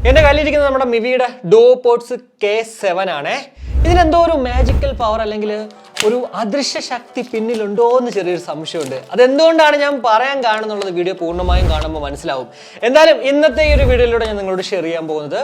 എന്റെ കയ്യിലിരിക്കുന്നത് നമ്മുടെ മിവിയുടെ ഡുവോപോഡ്സ് K7 ആണ്. ഇതിനെന്തോ ഒരു മാജിക്കൽ പവർ അല്ലെങ്കിൽ ഒരു അദൃശ്യ ശക്തി പിന്നിലുണ്ടോ എന്ന് ചെറിയൊരു സംശയമുണ്ട്. അതെന്തുകൊണ്ടാണ് ഞാൻ പറയാൻ കാണുന്നുള്ളത് വീഡിയോ പൂർണ്ണമായും കാണുമ്പോൾ മനസ്സിലാവും. എന്തായാലും ഇന്നത്തെ ഈ ഒരു വീഡിയോയിലൂടെ ഞാൻ നിങ്ങളോട് ഷെയർ ചെയ്യാൻ പോകുന്നത്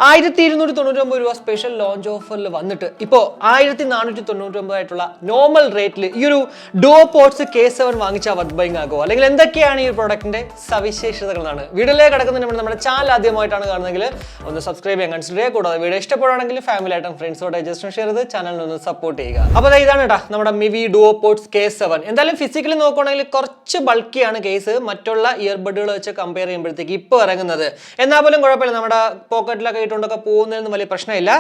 1299 രൂപ സ്പെഷ്യൽ ലോഞ്ച് ഓഫറിൽ വന്നിട്ട് ഇപ്പോൾ 1499 ആയിട്ടുള്ള നോർമൽ റേറ്റിൽ ഈ ഒരു ഡുവോപോഡ്സ് K7 വാങ്ങിച്ചാൽ വർത്ത് ബൈങ് ആകുമോ, അല്ലെങ്കിൽ എന്തൊക്കെയാണ് ഈ പ്രൊഡക്റ്റിന്റെ സവിശേഷതകളാണ്. വീഡിയോയിലേക്ക് കിടക്കുന്നതിന് മുന്നേ നമ്മുടെ ചാനൽ ആദ്യമായിട്ടാണ് കാണുന്നതെങ്കിൽ ഒന്ന് സബ്സ്ക്രൈബ് ചെയ്യാൻ കൺസിഡർ ചെയ്യുക. കൂടാതെ വീഡിയോ ഇഷ്ടപ്പെടുകയാണെങ്കിൽ ഫാമിലി ആയിട്ടും ഫ്രണ്ട്സോടെ ജസ്റ്റ് ഷെയർ ചെയ്ത് ചാനലിനൊന്ന് സപ്പോർട്ട് ചെയ്യുക. അപ്പോൾ ഇതാണ് കേട്ടോ നമ്മുടെ മിവി ഡുവോപോഡ്സ് K7. എന്തായാലും ഫിസിക്കലി നോക്കുകയാണെങ്കിൽ കുറച്ച് ബൾക്കിയാണ് കേസ് മറ്റുള്ള ഇയർബഡുകൾ വെച്ച് കമ്പയർ ചെയ്യുമ്പോഴത്തേക്ക് ഇപ്പോൾ ഇറങ്ങുന്നത്. എന്നാൽ പോലും കുഴപ്പമില്ല, നമ്മുടെ പോക്കറ്റിലൊക്കെ ഇട്ടുകൊണ്ടൊക്കെ പോകുന്നതിന് വലിയ പ്രശ്നമില്ല.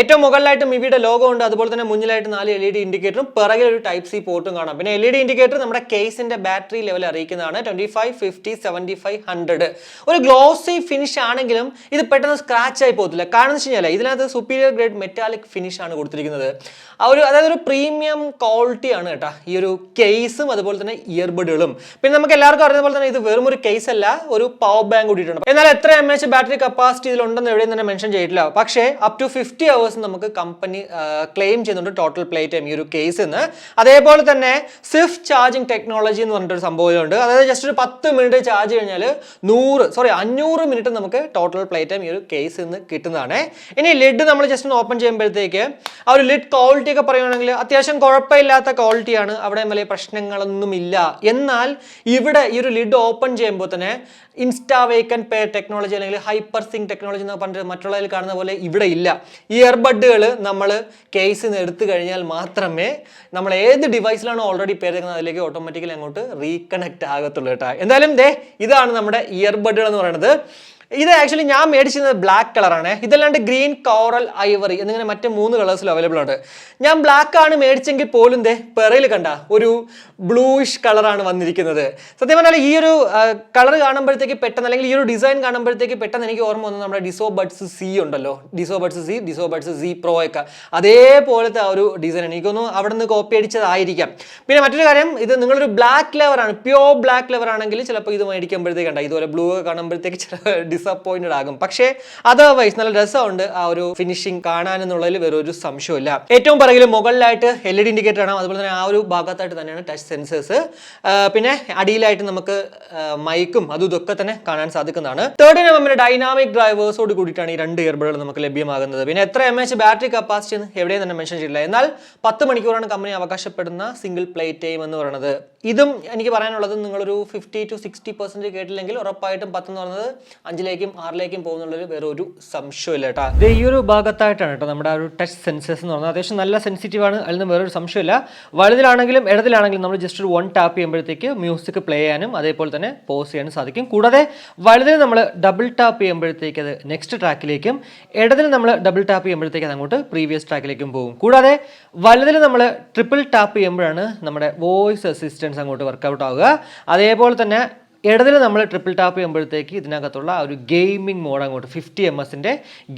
ഏറ്റവും മുകളിലായിട്ട് മിവിയുടെ ലോഗോ ഉണ്ട്, അതുപോലെ തന്നെ മുന്നിലായിട്ട് 4 LED ഇൻഡിക്കേറ്ററും പിറകിൽ ഒരു ടൈപ്പ് സി പോർട്ടും കാണാം. പിന്നെ LED ഇൻഡിക്കേറ്റർ നമ്മുടെ കേസിന്റെ ബാറ്ററി ലെവൽ അറിയിക്കുന്നതാണ്. 25, 50, 75, 100. ഒരു ഗ്ലോസി ഫിനിഷ് ആണെങ്കിലും ഇത് പെട്ടെന്ന് സ്ക്രാച്ച് ആയി പോകത്തില്ല. കാരണം എന്ന് വെച്ച് കഴിഞ്ഞാൽ ഇതിനകത്ത് സുപ്പീരിയർ ഗ്രേഡ് മെറ്റാലിക് ഫിനിഷ് ആണ് കൊടുത്തിരിക്കുന്നത്. അതായത് ഒരു പ്രീമിയം ക്വാളിറ്റി ആണ് കേട്ടോ ഈ ഒരു കേസും അതുപോലെ തന്നെ ഇയർബഡുകളും. പിന്നെ നമുക്ക് എല്ലാവർക്കും അറിയുന്ന പോലെ തന്നെ ഇത് വെറും ഒരു കേസ് അല്ല, ഒരു പവർ ബാങ്ക് കൂടിയിട്ടുണ്ട്. എന്നാൽ എത്ര mAh ബാറ്ററി കപ്പാസിറ്റി ഇതിലുണ്ടെന്ന് എവിടെയും തന്നെ മെൻഷൻ ചെയ്തിട്ടില്ല. പക്ഷേ അപ് ടു 50 hours നമുക്ക് കമ്പനി ക്ലെയിം ചെയ്യുന്നുണ്ട് ടോട്ടൽ പ്ലേ ടൈം ഈ ഒരു കേസിന്. അതേപോലെ തന്നെ സ്വിഫ്റ്റ് ചാർജിങ് ടെക്നോളജി എന്ന് പറഞ്ഞിട്ടൊരു സംഭവമുണ്ട്. അതായത് ജസ്റ്റ് ഒരു 10 മിനിറ്റ് ചാർജ് കഴിഞ്ഞാൽ 500 മിനിറ്റ് നമുക്ക് ടോട്ടൽ പ്ലേ ടൈം ഈ ഒരു കേസിൽ നിന്ന് കിട്ടുന്നതാണ്. ഇനി ലിഡ് നമ്മൾ ജസ്റ്റ് ഒന്ന് ഓപ്പൺ ചെയ്യുമ്പോഴത്തേക്ക് ആ ഒരു ലിഡ് ക്വാളിറ്റി ഒക്കെ പറയുകയാണെങ്കിൽ അത്യാവശ്യം കുഴപ്പമില്ലാത്ത ക്വാളിറ്റിയാണ്, അവിടെ വലിയ പ്രശ്നങ്ങളൊന്നുമില്ല. എന്നാൽ ഇവിടെ ഈ ഒരു ലിഡ് ഓപ്പൺ ചെയ്യുമ്പോൾ തന്നെ ഇൻസ്റ്റാ വേക്കൻ പെയർ ടെക്നോളജി അല്ലെങ്കിൽ ഹൈപ്പർ സിങ്ക് ടെക്നോളജി എന്ന് പറഞ്ഞിട്ട് മറ്റുള്ളതിൽ കാണുന്ന പോലെ ഇവിടെ ഇല്ല. ഈ ഇയർബഡുകൾ നമ്മൾ കേസിൽ നിന്ന് എടുത്തു കഴിഞ്ഞാൽ മാത്രമേ നമ്മൾ ഏത് ഡിവൈസിലാണോ ഓൾറെഡി പെയർ ചെയ്യുന്നത് അതിലേക്ക് ഓട്ടോമാറ്റിക്കലി അങ്ങോട്ട് റീകണക്ട് ആകത്തുള്ളൂ കേട്ടോ. എന്തായാലും ഇതാണ് നമ്മുടെ ഇയർബഡുകൾ എന്ന് പറയുന്നത്. ഇത് ആക്ച്വലി ഞാൻ മേടിച്ചിരുന്നത് ബ്ലാക്ക് കളറാണ്. ഇതല്ലാണ്ട് ഗ്രീൻ, കോറൽ, ഐവറി എന്നിങ്ങനെ മറ്റ് 3 കളേഴ്സിൽ അവൈലബിൾ ആണ്. ഞാൻ ബ്ലാക്ക് ആണ് മേടിച്ചെങ്കിൽ പോലും പെറയിൽ കണ്ട ഒരു ബ്ലൂയിഷ് കളറാണ് വന്നിരിക്കുന്നത്. സത്യം പറഞ്ഞാൽ ഈ ഒരു കളർ കാണുമ്പോഴത്തേക്ക് പെട്ടെന്ന്, അല്ലെങ്കിൽ ഈ ഒരു ഡിസൈൻ കാണുമ്പോഴത്തേക്ക് പെട്ടെന്ന് എനിക്ക് ഓർമ്മ വന്നത് നമ്മുടെ ഡിസോബഡ്സ് സി ഉണ്ടല്ലോ, ഡിസോബഡ്സ് സി പ്രോ ഒക്കെ അതേപോലത്തെ ആ ഒരു ഡിസൈൻ എനിക്കൊന്നും അവിടെ നിന്ന് കോപ്പി അടിച്ചതായിരിക്കാം. പിന്നെ മറ്റൊരു കാര്യം, ഇത് നിങ്ങളൊരു ബ്ലാക്ക് ലെവറാണ്, പ്യോർ ബ്ലാക്ക് ലെവർ ആണെങ്കിൽ ചിലപ്പോൾ ഇത് മേടിക്കുമ്പോഴത്തേക്ക് കണ്ട ഇതുപോലെ ബ്ലൂ ഒക്കെ കാണുമ്പോഴത്തേക്ക് ചില ഡിസപ്പോയിന്റഡ് ആകും. പക്ഷേ അതർവൈസ് നല്ല രസമുണ്ട് ആ ഒരു ഫിനിഷിംഗ് കാണാൻ എന്നുള്ളതിൽ വേറെ ഒരു സംശയമില്ല. ഏറ്റവും പിറകിൽ മുകളിലായിട്ട് LED ഇൻഡിക്കേറ്റർ ആണ്, അതുപോലെ തന്നെ ആ ഒരു ഭാഗത്തായിട്ട് തന്നെയാണ് ടച്ച് സെൻസേഴ്സ്. പിന്നെ അടിയിലായിട്ട് നമുക്ക് മൈക്കും അതും ഇതൊക്കെ തന്നെ കാണാൻ സാധിക്കുന്നതാണ്. 30 mm ഡൈനാമിക് ഡ്രൈവേഴ്സോട് കൂടിയിട്ടാണ് ഈ 2 ഇയർബഡുകൾ നമുക്ക് ലഭ്യമാകുന്നത്. പിന്നെ എത്ര mAh ബാറ്ററി കപ്പാസിറ്റി എന്ന് എവിടെയും തന്നെ മെൻഷൻ ചെയ്തില്ല. എന്നാൽ 10 മണിക്കൂറാണ് കമ്പനി അവകാശപ്പെടുന്ന സിംഗിൾ പ്ലേ ടൈം എന്ന് പറയുന്നത്. ഇതും എനിക്ക് പറയാനുള്ളത്, നിങ്ങളൊരു 50 to 60% കേട്ടില്ലെങ്കിൽ ഉറപ്പായിട്ടും 10 എന്ന് പറയുന്നത് 5ലേക്കും 6ലേക്കും പോകുന്നുള്ളൊരു വേറെ ഒരു സംശയമില്ല കേട്ടോ. ഈ ഒരു ഭാഗത്തായിട്ടാണ് കേട്ടോ നമ്മുടെ ആ ഒരു ടച്ച് സെൻസേഴ്സ് എന്ന് പറഞ്ഞാൽ അത്യാവശ്യം നല്ല സെൻസിറ്റീവ് ആണ്, അതിൽ നിന്ന് വേറൊരു സംശയമില്ല. വലുതിലാണെങ്കിലും ഇടതിലാണെങ്കിലും നമ്മൾ ജസ്റ്റ് ഒരു 1 ടാപ്പ് ചെയ്യുമ്പോഴത്തേക്ക് മ്യൂസിക് പ്ലേ ചെയ്യാനും അതേപോലെ തന്നെ പോസ് ചെയ്യാനും സാധിക്കും. കൂടാതെ വലുതിൽ നമ്മൾ ഡബിൾ ടാപ്പ് ചെയ്യുമ്പോഴത്തേക്ക് അത് നെക്സ്റ്റ് ട്രാക്കിലേക്കും, ഇടതിൽ നമ്മൾ ഡബിൾ ടാപ്പ് ചെയ്യുമ്പോഴത്തേക്ക് അത് അങ്ങോട്ട് പ്രീവിയസ് ട്രാക്കിലേക്കും പോകും. കൂടാതെ വലുതിൽ നമ്മൾ ട്രിപ്പിൾ ടാപ്പ് ചെയ്യുമ്പോഴാണ് നമ്മുടെ വോയിസ് അസിസ്റ്റൻസ് അങ്ങോട്ട് വർക്കൗട്ട് ആവുക. അതേപോലെ തന്നെ ഇടതിൽ നമ്മൾ ട്രിപ്പിൾ ടാപ്പ് ചെയ്യുമ്പോഴത്തേക്ക് ഇതിനകത്തുള്ള ആ ഒരു ഗെയിമിംഗ് മോഡ് അങ്ങോട്ട് 50 ms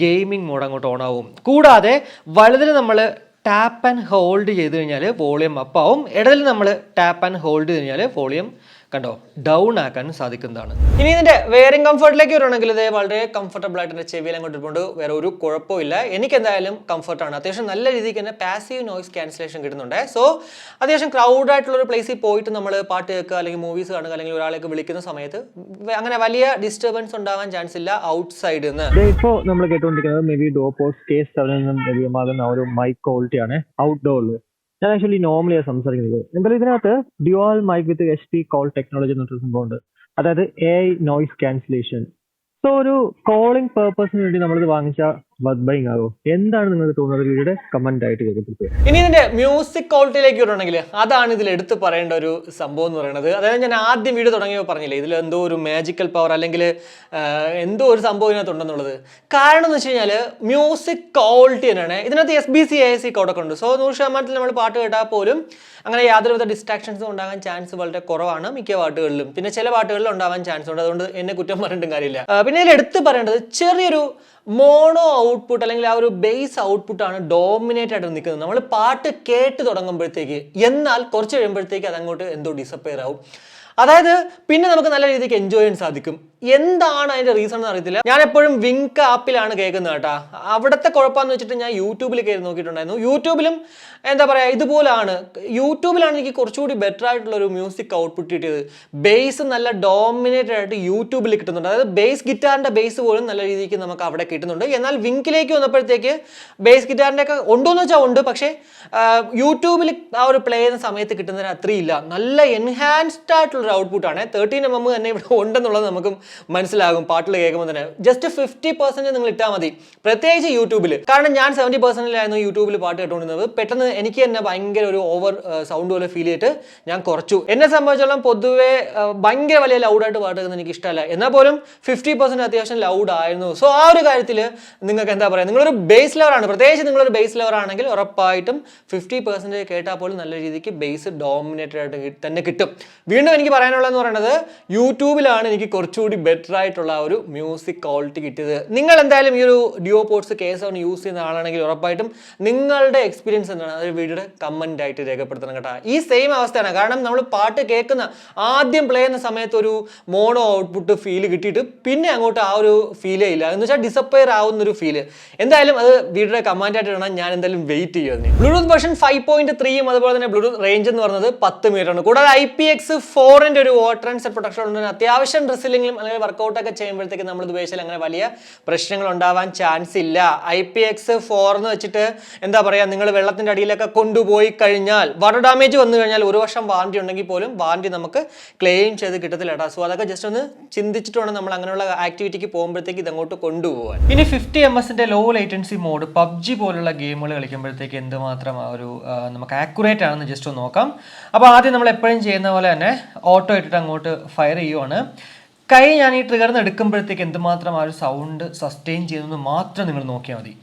ഗെയിമിംഗ് മോഡ് അങ്ങോട്ട് ഓൺ ആവും. കൂടാതെ വലുതിൽ നമ്മൾ ടാപ്പ് ആൻഡ് ഹോൾഡ് ചെയ്ത് കഴിഞ്ഞാൽ വോളിയം അപ്പ് ആവും. ഇടതിൽ നമ്മൾ ടാപ്പ് ആൻഡ് ഹോൾഡ് ചെയ്ത് കഴിഞ്ഞാൽ വോളിയം കണ്ടോ ഡൗൺ ആക്കാൻ സാധിക്കുന്നതാണ്. ഇനി ഇതിന്റെ വെയറിംഗ് കംഫർട്ടിലേക്ക് വരുവാണെങ്കിൽ ഇത് വളരെ കംഫർട്ടബിൾ ആയിട്ട് എൻ്റെ ചെവിയിൽ അങ്ങോട്ട് ഇട്ടുകൊണ്ട് വേറെ ഒരു കുഴപ്പമില്ല. എനിക്ക് എന്തായാലും കംഫർട്ടാണ്. അത്യാവശ്യം നല്ല രീതിക്ക് തന്നെ പാസീവ് നോയ്സ് ക്യാൻസലേഷൻ കിട്ടുന്നുണ്ട്. സോ അത്യാവശ്യം ക്രൗഡ് ആയിട്ടുള്ള ഒരു പ്ലേസിൽ പോയിട്ട് നമ്മൾ പാട്ട് കേൾക്കുക അല്ലെങ്കിൽ മൂവീസ് കാണുക അല്ലെങ്കിൽ ഒരാളേക്ക് വിളിക്കുന്ന സമയത്ത് അങ്ങനെ വലിയ ഡിസ്റ്റർബൻസ് ഉണ്ടാവാൻ ചാൻസ് ഇല്ല ഔട്ട്സൈഡിൽ നിന്ന്. ഇപ്പോൾ നമ്മൾ കേട്ടുകൊണ്ടിരിക്കുന്നത് മിവി ഡുവോപോഡ്സ് K7 ലഭ്യമാകുന്ന ഒരു മൈക്ക് ക്വാളിറ്റിയാണ് ഔട്ട്ഡോറിൽ. ഞാൻ ആക്ച്വലി നോർമലി സംസാരിക്കുന്നത്. എന്തായാലും ഇതിനകത്ത് ഡ്യുവൽ മൈക്ക് വിത്ത് HP കോൾ ടെക്നോളജി എന്നൊരു സംഭവമുണ്ട്. അതായത് AI നോയ്സ് ക്യാൻസലേഷൻ. സോ ഒരു കോളിംഗ് പേർപ്പസിന് വേണ്ടി നമ്മളിത് വാങ്ങിച്ചാൽ വർത്ത് ബൈങ് ആകുമോ? എന്താണ് നിങ്ങൾക്ക് തോന്നുന്നത്? വീഡിയോയുടെ കമന്റ് ആയിട്ട് കേൾക്കുന്നത്. ഇനി ഇതിന്റെ മ്യൂസിക് ക്വാളിറ്റിയിലേക്ക് വരണമെങ്കിൽ അതാണ് ഇതിൽ എടുത്ത് പറയേണ്ട ഒരു സംഭവം എന്ന് പറയുന്നത്. അതായത് ഞാൻ ആദ്യം വീഡിയോ തുടങ്ങിയപ്പോൾ പറഞ്ഞില്ലേ ഇതിൽ എന്തോ ഒരു മാജിക്കൽ പവർ അല്ലെങ്കിൽ എന്തോ ഒരു സംഭവം ഇതിനകത്തുണ്ടെന്നുള്ളത്. കാരണം എന്ന് വെച്ച് കഴിഞ്ഞാൽ മ്യൂസിക് ക്വാളിറ്റി തന്നെയാണ്. ഇതിനകത്ത് SBC AAC കോഡൊക്കെ ഉണ്ട്. സോ 100% നമ്മൾ പാട്ട് കേട്ടാൽ പോലും അങ്ങനെ യാതൊരുവിധ ഡിസ്ട്രാക്ഷൻസും ഉണ്ടാകാൻ ചാൻസ് വളരെ കുറവാണ് മിക്ക പാട്ടുകളിലും. പിന്നെ ചില പാട്ടുകളിൽ ഉണ്ടാവാൻ ചാൻസ് ഉണ്ട്, അതുകൊണ്ട് എന്നെ കുറ്റം പറഞ്ഞിട്ടും കാര്യമില്ല. പിന്നെ ഇതിൽ എടുത്ത് പറയേണ്ടത് ചെറിയൊരു മോണോ ഔട്ട്പുട്ട് അല്ലെങ്കിൽ ആ ഒരു ബേസ് ഔട്ട്പുട്ടാണ് ഡോമിനേറ്റ് ആയിട്ട് നിൽക്കുന്നത് നമ്മൾ പാട്ട് കേട്ട് തുടങ്ങുമ്പോഴത്തേക്ക്. എന്നാൽ കുറച്ച് കഴിയുമ്പോഴത്തേക്ക് അതങ്ങോട്ട് എന്തോ ഡിസപ്പയർ ആവും. അതായത് പിന്നെ നമുക്ക് നല്ല രീതിക്ക് എൻജോയ് ചെയ്യാൻ സാധിക്കും. എന്താണ് അതിന്റെ റീസൺ എന്ന് അറിയത്തില്ല. ഞാൻ എപ്പോഴും വിങ്ക് ആപ്പിലാണ് കേൾക്കുന്നത് കേട്ടാ. അവിടുത്തെ കുഴപ്പമെന്ന് വെച്ചിട്ട് ഞാൻ യൂട്യൂബിൽ കയറി നോക്കിയിട്ടുണ്ടായിരുന്നു. യൂട്യൂബിലും എന്താ പറയുക ഇതുപോലാണ്. യൂട്യൂബിലാണ് എനിക്ക് കുറച്ചുകൂടി ബെറ്റർ ആയിട്ടുള്ള ഒരു മ്യൂസിക് ഔട്ട്പുട്ട് കിട്ടിയത്. ബേസ് നല്ല ഡോമിനേറ്റഡ് ആയിട്ട് യൂട്യൂബിൽ കിട്ടുന്നുണ്ട്. അതായത് ബേസ് ഗിറ്റാറിന്റെ ബേസ് പോലും നല്ല രീതിക്ക് നമുക്ക് അവിടെ കിട്ടുന്നുണ്ട്. എന്നാൽ വിങ്കിലേക്ക് വന്നപ്പോഴത്തേക്ക് ബേസ് ഗിറ്റാറിന്റെ ഒക്കെ ഉണ്ടോന്ന് വെച്ചാൽ ഉണ്ട്, പക്ഷേ യൂട്യൂബിൽ ആ ഒരു പ്ലേ ചെയ്യുന്ന സമയത്ത് കിട്ടുന്നതിന് അത്രയും ഇല്ല. നല്ല എൻഹാൻസ്ഡ് ആയിട്ടുള്ളൊരു ഔട്ട്പുട്ടാണ്. 13mm തന്നെ ഇവിടെ ഉണ്ടെന്നുള്ളത് നമുക്ക് മനസ്സിലാകും പാട്ടിൽ കേൾക്കുമ്പോൾ തന്നെ. ജസ്റ്റ് 50% നിങ്ങൾ ഇട്ടാൽ മതി, പ്രത്യേകിച്ച് യൂട്യൂബിൽ. കാരണം ഞാൻ 70%-ലായിരുന്നു യൂട്യൂബിൽ പാട്ട് കേട്ടുകൊണ്ടിരുന്നത്. പെട്ടെന്ന് എനിക്ക് തന്നെ ഭയങ്കര ഒരു ഓവർ സൗണ്ട് പോലെ ഫീൽ ചെയ്തിട്ട് ഞാൻ കുറച്ചു. എന്നെ സംബന്ധിച്ചോളം പൊതുവെ ഭയങ്കര വലിയ ലൗഡായിട്ട് പാട്ട് കേൾക്കുന്നത് എനിക്ക് ഇഷ്ടമല്ല. എന്നാൽ പോലും 50% അത്യാവശ്യം ലൗഡ് ആയിരുന്നു. സോ ആ ഒരു കാര്യത്തിൽ നിങ്ങൾക്ക് എന്താ പറയുക, നിങ്ങളൊരു ബേസ് ലെവറാണ്, പ്രത്യേകിച്ച് നിങ്ങളൊരു ബേസ് ലെവർ ആണെങ്കിൽ ഉറപ്പായിട്ടും 50% കേട്ടാൽ പോലും നല്ല രീതിക്ക് ബേസ് ഡോമിനേറ്റഡ് ആയിട്ട് തന്നെ കിട്ടും. വീണ്ടും എനിക്ക് പറയാനുള്ളതെന്ന് പറയുന്നത് യൂട്യൂബിലാണ് എനിക്ക് കുറച്ചുകൂടി ബെറ്റർ ആയിട്ടുള്ള ഒരു മ്യൂസിക് ക്വാളിറ്റി കിട്ടിയത്. നിങ്ങൾ എന്തായാലും ഈ ഒരു Duopods K7 യൂസ് ചെയ്യുന്ന ആളാണെങ്കിൽ ഉറപ്പായിട്ടും നിങ്ങളുടെ എക്സ്പീരിയൻസ് എന്താണ് അത് വീഡിയോയുടെ കമന്റ് ആയിട്ട് രേഖപ്പെടുത്തണം കേട്ടോ. ഈ സെയിം അവസ്ഥയാണ്. കാരണം നമ്മൾ പാട്ട് കേൾക്കുന്ന ആദ്യം പ്ലേ ചെയ്യുന്ന സമയത്ത് ഒരു മോണോ ഔട്ട്പുട്ട് ഫീൽ കിട്ടിയിട്ട് പിന്നെ അങ്ങോട്ട് ആ ഒരു ഫീലേ ഇല്ല, എന്ന് വെച്ചാൽ ഡിസപ്പയർ ആവുന്ന ഒരു ഫീല്. എന്തായാലും അത് വീഡിയോയുടെ കമന്റ് ആയിട്ട് ഇടണം. ഞാൻ എന്തായാലും വെയിറ്റ് ചെയ്യുന്നു. ബ്ലൂടൂത്ത് വേർഷൻ 5.3 അതുപോലെ തന്നെ ബ്ലൂടൂത്ത് റേഞ്ച് എന്ന് പറയുന്നത് 10 മീറ്റർ ആണ്. കൂടാതെ IPX4 ഒരു വാട്ടർ ആൻഡ് സെറ്റ് പ്രൊട്ടക്ഷൻ ഉണ്ട്. അത്യാവശ്യം ഡ്രസ്സിലെങ്കിലും അല്ലെങ്കിൽ വർക്കൗട്ട് ഒക്കെ ചെയ്യുമ്പോഴത്തേക്ക് നമ്മൾ ഇത് ഉപയോഗിച്ചാൽ അങ്ങനെ വലിയ പ്രശ്നങ്ങൾ ഉണ്ടാവാൻ ചാൻസ് ഇല്ല. IPX4 എന്ന് വെച്ചിട്ട് എന്താ പറയുക, നിങ്ങൾ വെള്ളത്തിന്റെ അടിയിലൊക്കെ കൊണ്ടുപോയി കഴിഞ്ഞാൽ വാട്ടർ ഡാമേജ് വന്നു കഴിഞ്ഞാൽ 1 വർഷം വാറണ്ടി ഉണ്ടെങ്കിൽ പോലും വാറണ്ടി നമുക്ക് ക്ലെയിം ചെയ്ത് കിട്ടത്തില്ല കേട്ടോ. സോ അതൊക്കെ ജസ്റ്റ് ഒന്ന് ചിന്തിച്ചിട്ട് വേണം നമ്മൾ അങ്ങനെയുള്ള ആക്ടിവിറ്റിക്ക് പോകുമ്പോഴത്തേക്ക് ഇതങ്ങോട്ട് കൊണ്ടുപോകാൻ. ഇനി 50ms law latency mode PUBG പോലുള്ള ഗെയിമുകൾ കളിക്കുമ്പോഴത്തേക്ക് എന്തുമാത്രം ആ ഒരു നമുക്ക് ആക്യുറേറ്റ് ആണെന്ന് ജസ്റ്റ് ഒന്ന് നോക്കാം. അപ്പോൾ ആദ്യം നമ്മൾ എപ്പോഴും ചെയ്യുന്ന പോലെ തന്നെ ഓട്ടോ ഇട്ടിട്ട് അങ്ങോട്ട് ഫയർ ചെയ്യുവാണ്. കൈ ഞാൻ ഈ ട്രിഗറിന്ന് എടുക്കുമ്പോഴത്തേക്ക് എന്തുമാത്രം ആ ഒരു സൗണ്ട് സസ്റ്റെയിൻ ചെയ്യുന്നത് മാത്രം നിങ്ങൾ നോക്കിയാൽ മതി.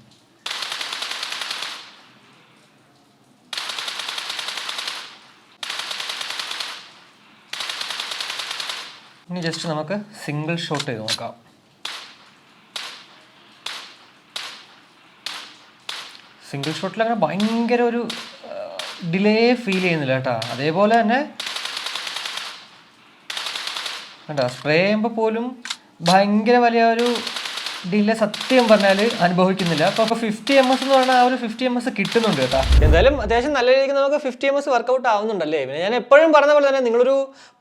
ഇനി ജസ്റ്റ് നമുക്ക് സിംഗിൾ ഷോട്ട് ചെയ്ത് നോക്കാം. സിംഗിൾ ഷോട്ടിൽ അങ്ങനെ ഭയങ്കര ഒരു ഡിലേ ഫീൽ ചെയ്യുന്നില്ല കേട്ടോ. അതേപോലെ തന്നെ കേട്ടോ സ്പ്രേ ചെയ്യുമ്പോൾ പോലും ഭയങ്കര വലിയ ഒരു ഡിലേ സത്യം പറഞ്ഞാൽ അനുഭവിക്കുന്നില്ല. അപ്പോൾ 50ms എന്ന് പറഞ്ഞാൽ ആ ഒരു 50ms കിട്ടുന്നുണ്ട് കേട്ടോ. എന്തായാലും അത്യാവശ്യം നല്ല രീതിക്ക് നമുക്ക് 50ms വർക്കൗട്ട് ആവുന്നുണ്ടല്ലേ. പിന്നെ ഞാൻ എപ്പോഴും പറഞ്ഞ പോലെ തന്നെ നിങ്ങളൊരു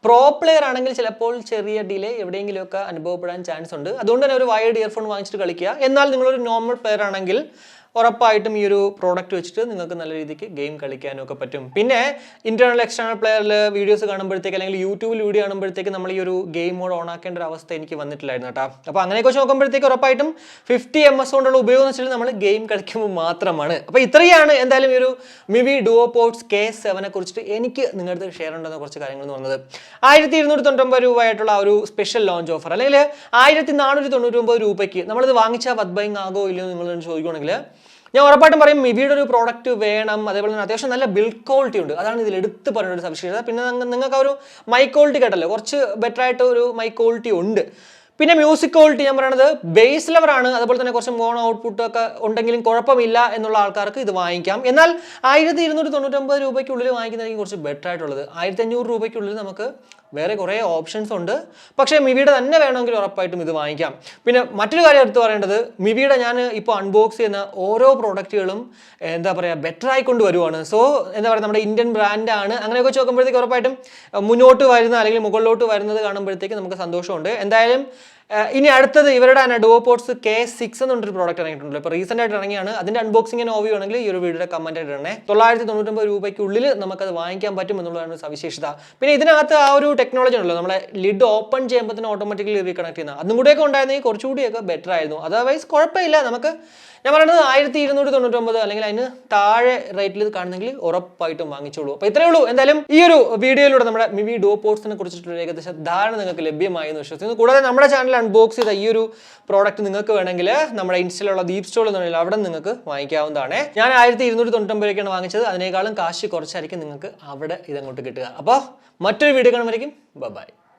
പ്രോ പ്ലെയർ ആണെങ്കിൽ ചിലപ്പോൾ ചെറിയ ഡിലേ എവിടെയെങ്കിലുമൊക്കെ അനുഭവപ്പെടാൻ ചാൻസ് ഉണ്ട്. അതുകൊണ്ട് തന്നെ ഒരു വയർഡ് ഇയർഫോൺ വാങ്ങിച്ചിട്ട് കളിക്കുക. എന്നാൽ നിങ്ങളൊരു നോർമൽ പ്ലെയർ ആണെങ്കിൽ ഉറപ്പായിട്ടും ഈ ഒരു പ്രോഡക്റ്റ് വെച്ചിട്ട് നിങ്ങൾക്ക് നല്ല രീതിക്ക് ഗെയിം കളിക്കാനും ഒക്കെ പറ്റും. പിന്നെ ഇന്റേണൽ എക്സ്റ്റേണൽ പ്ലെയറിൽ വീഡിയോസ് കാണുമ്പോഴത്തേക്ക് അല്ലെങ്കിൽ യൂട്യൂബിൽ വീഡിയോ കാണുമ്പോഴത്തേക്ക് നമ്മൾ ഈ ഒരു ഗെയിം മോഡ് ഓൺ ആക്കേണ്ട ഒരു അവസ്ഥ എനിക്ക് വന്നിട്ടില്ലായിരുന്നു കേട്ടോ. അപ്പോൾ അങ്ങനെയൊക്കെ വെച്ച് നോക്കുമ്പോഴത്തേക്ക് ഉറപ്പായിട്ടും 50ms കൊണ്ടുള്ള ഉപയോഗം എന്ന് വെച്ചാൽ നമ്മൾ ഗെയിം കളിക്കുമ്പോൾ മാത്രമാണ്. അപ്പോൾ ഇത്രയാണ് എന്തായാലും ഈ ഒരു Mivi Duopods K7 കുറിച്ചിട്ട് എനിക്ക് നിങ്ങളുടെ ഷെയർ ഉണ്ടെന്ന കുറച്ച് കാര്യങ്ങൾ എന്ന് പറഞ്ഞത്. 1299 രൂപയായിട്ടുള്ള ഒരു സ്പെഷ്യൽ ലോഞ്ച് ഓഫർ അല്ലെങ്കിൽ 1499 രൂപയ്ക്ക് നമ്മളിത് വാങ്ങിച്ചാൽ വത് ബൈങ് ആകോ ഇല്ലയോ നിങ്ങൾ ചോദിക്കുകയാണെങ്കിൽ ഞാൻ ഉറപ്പായിട്ടും പറയും മിവിയുടെ ഒരു പ്രോഡക്റ്റ് വേണം. അതേപോലെ തന്നെ അത്യാവശ്യം നല്ല ബിൽഡ് ക്വാളിറ്റി ഉണ്ട്, അതാണ് ഇതിൽ എടുത്ത് പറയുന്ന ഒരു സവിശേഷത. പിന്നെ നിങ്ങൾക്ക് ആ ഒരു മൈക്ക് ക്വാളിറ്റി കേട്ടല്ലോ, കുറച്ച് ബെറ്റർ ആയിട്ട് ഒരു മൈക്ക് ക്വാളിറ്റി ഉണ്ട്. പിന്നെ മ്യൂസിക് ക്വാളിറ്റി ഞാൻ പറയുന്നത് ബേസ് ലെവറാണ്. അതുപോലെ തന്നെ കുറച്ച് മോണോ ഔട്ട്പുട്ട് ഒക്കെ ഉണ്ടെങ്കിലും കുഴപ്പമില്ല എന്നുള്ള ആൾക്കാർക്ക് ഇത് വാങ്ങിക്കാം. എന്നാൽ 1299 രൂപയ്ക്കുള്ളിൽ വാങ്ങിക്കുന്നതായിരിക്കും കുറച്ച് ബെറ്റർ ആയിട്ടുള്ളത്. 1500 രൂപയ്ക്കുള്ളിൽ നമുക്ക് വേറെ കുറേ ഓപ്ഷൻസ് ഉണ്ട്. പക്ഷേ മിവിയുടെ തന്നെ വേണമെങ്കിൽ ഉറപ്പായിട്ടും ഇത് വാങ്ങിക്കാം. പിന്നെ മറ്റൊരു കാര്യം എടുത്ത് പറയേണ്ടത്, മിവിയുടെ ഞാൻ ഇപ്പോൾ അൺബോക്സ് ചെയ്യുന്ന ഓരോ പ്രോഡക്റ്റുകളും എന്താ പറയുക ബെറ്റർ ആയിക്കൊണ്ട് വരുവാണ്. സോ എന്താ പറയുക നമ്മുടെ ഇന്ത്യൻ ബ്രാൻഡാണ്. അങ്ങനെയൊക്കെ വെച്ച് നോക്കുമ്പോഴത്തേക്ക് ഉറപ്പായിട്ടും മുന്നോട്ട് വരുന്ന അല്ലെങ്കിൽ മുകളിലോട്ട് വരുന്നത് കാണുമ്പോഴത്തേക്ക് നമുക്ക് സന്തോഷമുണ്ട്. എന്തായാലും ഇനി അടുത്തത് ഇവരുടെ തന്നെ Duopods K6 എന്നൊരു പ്രോഡക്റ്റ് ഇറങ്ങിയിട്ടുണ്ടല്ലോ. ഇപ്പോൾ റീസെൻ്റ് ആയിട്ട് ഇറങ്ങിയാണ്. അതിൻ്റെ അൺബോക്സിംഗ് ഓവ്യൂ ആണെങ്കിൽ ഈ ഒരു വീഡിയോയുടെ കമന്റ് ആയിട്ട് ഇടണേ. 999 രൂപയ്ക്കുള്ളിൽ നമുക്കത് വാങ്ങിക്കാൻ പറ്റും എന്നുള്ളതാണ് സവിശേഷത. പിന്നെ ഇതിനകത്ത് ആ ഒരു ടെക്നോളജി ഉണ്ടല്ലോ, നമ്മളെ ലിഡ് ഓപ്പൺ ചെയ്യുമ്പോൾ തന്നെ ഓട്ടോമാറ്റിക്കലി റീകണക്ട് ചെയ്യുന്ന അതും കൂടെയൊക്കെ ഉണ്ടായിരുന്നെങ്കിൽ കുറച്ചുകൂടിയൊക്കെ ബെറ്റർ ആയിരുന്നു. അതർവൈസ് കുഴപ്പമില്ല. നമുക്ക് ഞാൻ പറയുന്നത് 1299 അല്ലെങ്കിൽ അതിന് താഴെ റേറ്റിൽ കാണുന്നെങ്കിൽ ഉറപ്പായിട്ടും വാങ്ങിച്ചോളൂ. അപ്പോൾ ഇത്രയേ ഉള്ളൂ. എന്തായാലും ഈ ഒരു വീഡിയോയിലൂടെ നമ്മുടെ Mivi Duopodsനെ കുറിച്ചിട്ടുള്ള ഏകദേശം ധാരണ നിങ്ങൾക്ക് ലഭ്യമായി എന്ന് വിശ്വസിക്കുന്നു. കൂടാതെ നമ്മുടെ ചാനൽ അൺബോക്സ് ചെയ്ത ഈ ഒരു പ്രോഡക്റ്റ് നിങ്ങൾക്ക് വേണമെങ്കിൽ നമ്മുടെ ഇൻസ്റ്റയിലുള്ള DeepZstore എന്നുണ്ടെങ്കിൽ അവിടെ നിങ്ങൾക്ക് വാങ്ങിക്കാവുന്നതാണ്. ഞാൻ 1299 വാങ്ങിച്ചത്. അതിനേക്കാളും കാശ് കുറച്ചായിരിക്കും നിങ്ങൾക്ക് അവിടെ ഇതങ്ങോട്ട് കിട്ടുക. അപ്പോൾ മറ്റൊരു വീഡിയോ കാണുമ്പോഴേക്കും ബൈ.